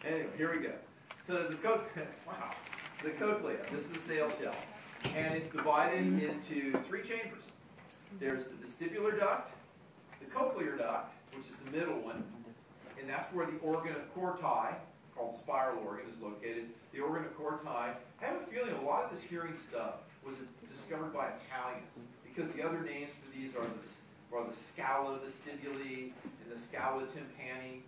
Anyway, here we go. So this wow, the cochlea. This is the snail shell, and it's divided into three chambers. There's the vestibular duct, the cochlear duct, which is the middle one, and that's where the organ of Corti, called the spiral organ, is located. The organ of Corti. I have a feeling a lot of this hearing stuff was discovered by Italians, because the other names for these are the scala vestibuli and the scala tympani.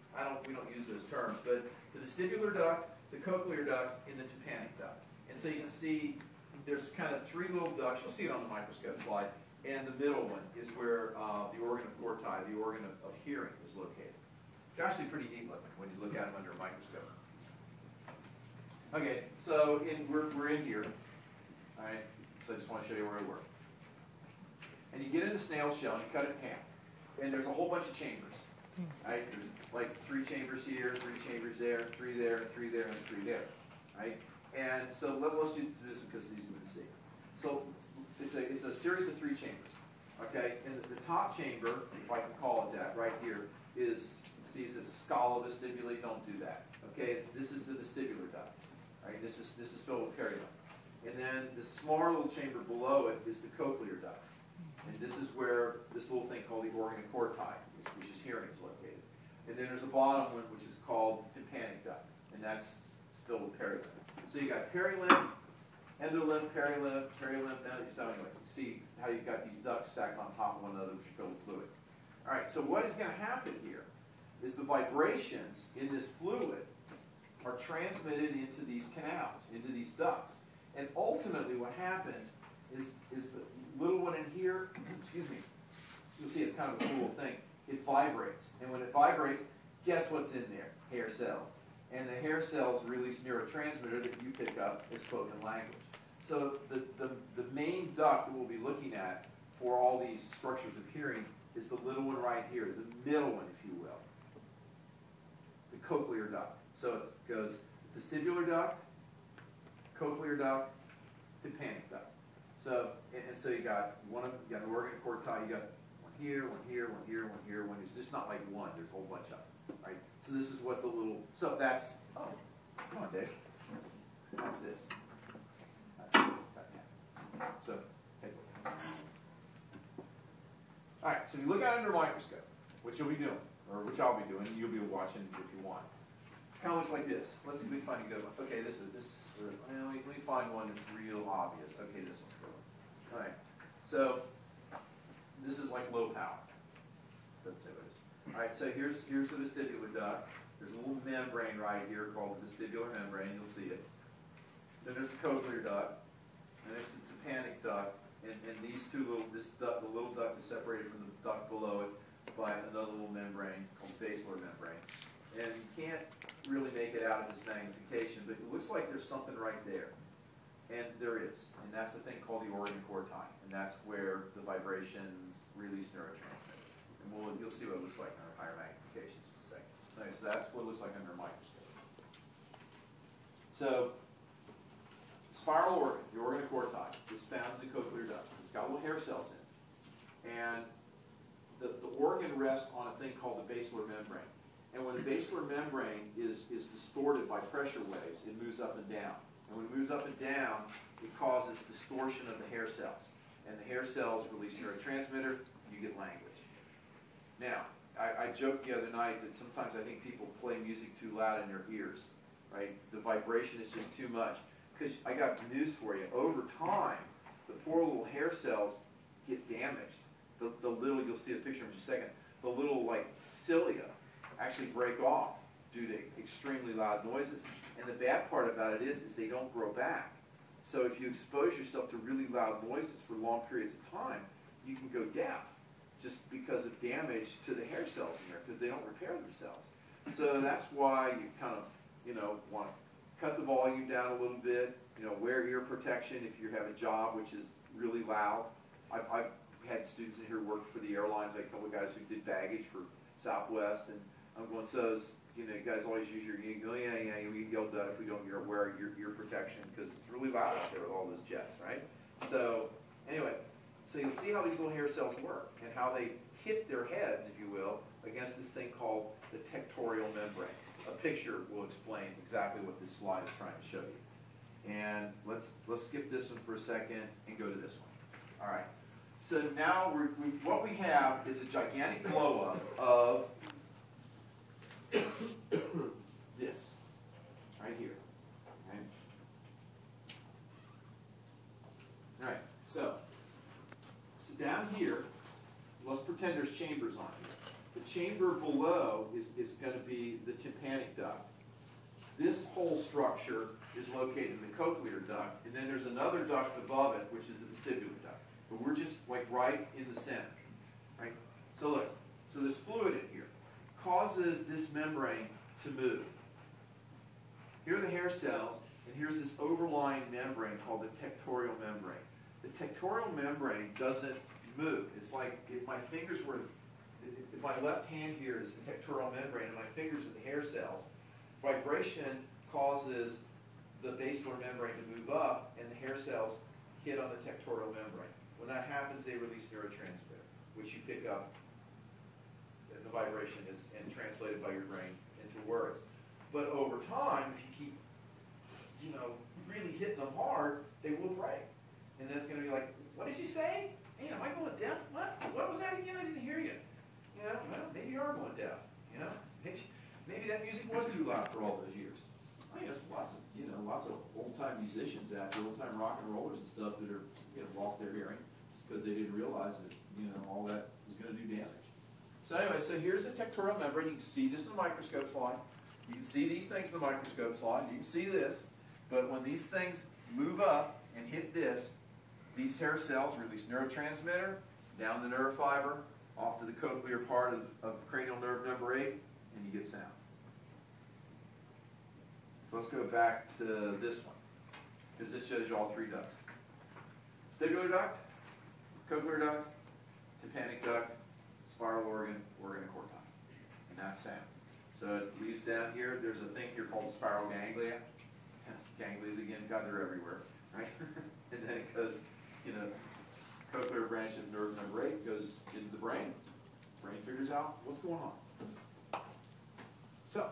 We don't use those terms, but the vestibular duct, the cochlear duct, and the tympanic duct. And so you can see there's kind of three little ducts. You'll see it on the microscope slide. And the middle one is where the organ of Corti, the organ of hearing, is located. It's actually pretty neat looking when you look at them under a microscope. Okay, so we're in here. All right, so I just want to show you where we were. And you get in the snail shell and you cut it in half. And there's a whole bunch of chambers. Right? There's like 3 chambers here, 3 chambers there, 3 there, 3 there, and 3 there. Right? And so let's do this because it's easy to see. So it's a series of 3 chambers. Okay? And the top chamber, if I can call it that, right here, is, see, it says scala vestibuli. Don't do that. Okay? This is the vestibular duct. Right? This is filled with periduct. And then the smaller little chamber below it is the cochlear duct. And this is where this little thing called the organ of Corti, which is hearing, is located. And then there's a bottom one, which is called tympanic duct, and that's filled with perilymph. So you got perilymph, endolymph, perilymph, so anyway, you see how you've got these ducts stacked on top of one another, which are filled with fluid. All right, so what is going to happen here is the vibrations in this fluid are transmitted into these canals, into these ducts. And ultimately what happens is the little one in here, excuse me, you'll see it's kind of a cool thing. It vibrates. And when it vibrates, guess what's in there? Hair cells. And the hair cells release neurotransmitter that you pick up as spoken language. So the main duct that we'll be looking at for all these structures of hearing is the little one right here, the middle one, if you will. The cochlear duct. So it goes vestibular duct, cochlear duct, tympanic duct. So, and so you got you got an organ of Corti, you got one here, one here, one here, one here, one. It's just not like one, there's a whole bunch of them, right? So this is what the little, so that's, oh, come on, Dave. That's this. That's this. So, take a look. All right, so if you look at it under a microscope, which you'll be doing, or which I'll be doing, and you'll be watching if you want. Kind of looks like this. Let's see if we can find a good one. Okay, this. Well, let me find one that's real obvious. Okay, this one's good. All right. So this is like low power. Doesn't say what it is. All right. So here's the vestibular duct. There's a little membrane right here called the vestibular membrane. You'll see it. Then there's the cochlear duct, and there's the tympanic duct, and these two little the little duct is separated from the duct below it by another little membrane called the basilar membrane. And you can't really make it out of this magnification, but it looks like there's something right there. And there is. And that's the thing called the organ of Corti. And that's where the vibrations release neurotransmitter. And you'll see what it looks like under higher magnification in just a second. So that's what it looks like under a microscope. So the spiral organ, the organ of Corti, is found in the cochlear duct. It's got little hair cells in it. And the organ rests on a thing called the basilar membrane. And when the basilar membrane is distorted by pressure waves, it moves up and down. And when it moves up and down, it causes distortion of the hair cells. And the hair cells release neurotransmitter, you get language. Now, I joked the other night that sometimes I think people play music too loud in their ears, right? The vibration is just too much. Because I got news for you. Over time, the poor little hair cells get damaged. The little, you'll see a picture in just a second, the little like cilia actually break off due to extremely loud noises. And the bad part about it is they don't grow back. So if you expose yourself to really loud noises for long periods of time, you can go deaf just because of damage to the hair cells in there, because they don't repair themselves. So that's why you kind of, want to cut the volume down a little bit, wear ear protection if you have a job which is really loud. I've had students in here work for the airlines, like a couple of guys who did baggage for Southwest, and I'm going, so, you guys always use your, we get yelled at if we don't wear your ear protection because it's really loud out there with all those jets, right? So, anyway, so you'll see how these little hair cells work and how they hit their heads, if you will, against this thing called the tectorial membrane. a picture will explain exactly what this slide is trying to show you. And let's skip this one for a second and go to this one. All right. So now what we have is a gigantic blow up of this right here. Okay. All right. So down here, let's pretend there's chambers on here. The chamber below is going to be the tympanic duct. This whole structure is located in the cochlear duct, and then there's another duct above it, which is the vestibular duct. But we're just like right in the center, right? So look, so there's fluid in here, causes this membrane to move. Here are the hair cells, and here's this overlying membrane called the tectorial membrane. The tectorial membrane doesn't move. It's like if my fingers were, if my left hand here is the tectorial membrane and my fingers are the hair cells, vibration causes the basilar membrane to move up and the hair cells hit on the tectorial membrane. When that happens, they release neurotransmitter, which you pick up, and the vibration is and translated by your brain into words. But over time, if you keep, really hitting them hard, they will break. And then it's going to be like, what did you say? Man, am I going deaf? What was that again? I didn't hear you. Well, maybe you are going deaf. Maybe that music was too loud for all those years. I mean, there's lots of old-time musicians out there, old-time rock and rollers and stuff that are, lost their hearing just because they didn't realize that, all that was going to do damage. So anyway, so here's the tectorial membrane. You can see this in the microscope slide. You can see these things in the microscope slide. You can see this. But when these things move up and hit this, these hair cells release neurotransmitter down the nerve fiber, off to the cochlear part of cranial nerve number 8, and you get sound. So let's go back to this one, because this shows you all 3 ducts. Vestibular duct, cochlear duct, tympanic duct, spiral organ, organ of corti, and that's sound. So it leaves down here, there's a thing here called the spiral ganglia. Ganglias again, God, they're everywhere, right? And then it goes, cochlear branch of nerve number 8 goes into the brain. Brain figures out what's going on. So,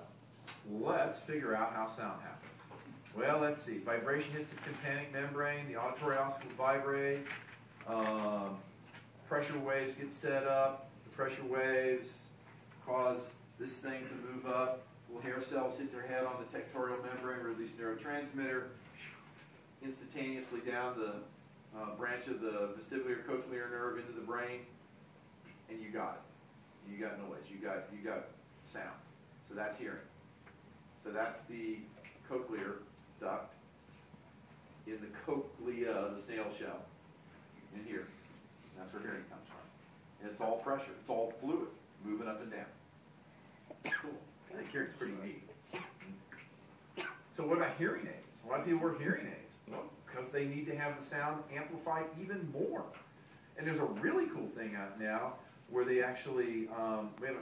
let's figure out how sound happens. Well, let's see. Vibration hits the tympanic membrane, the auditory ossicles vibrate, pressure waves get set up, the pressure waves cause this thing to move up. Little hair cells hit their head on the tectorial membrane, release neurotransmitter, instantaneously down the branch of the vestibular cochlear nerve into the brain, and you got it. You got noise. You got sound. So that's hearing. So that's the cochlear duct in the cochlea, the snail shell, in here. That's where hearing comes from. And it's all pressure. It's all fluid moving up and down. Cool. I think hearing's pretty neat. So what about hearing aids? Why do people wear hearing aids? Well, because they need to have the sound amplified even more. And there's a really cool thing out now where they actually, we haven't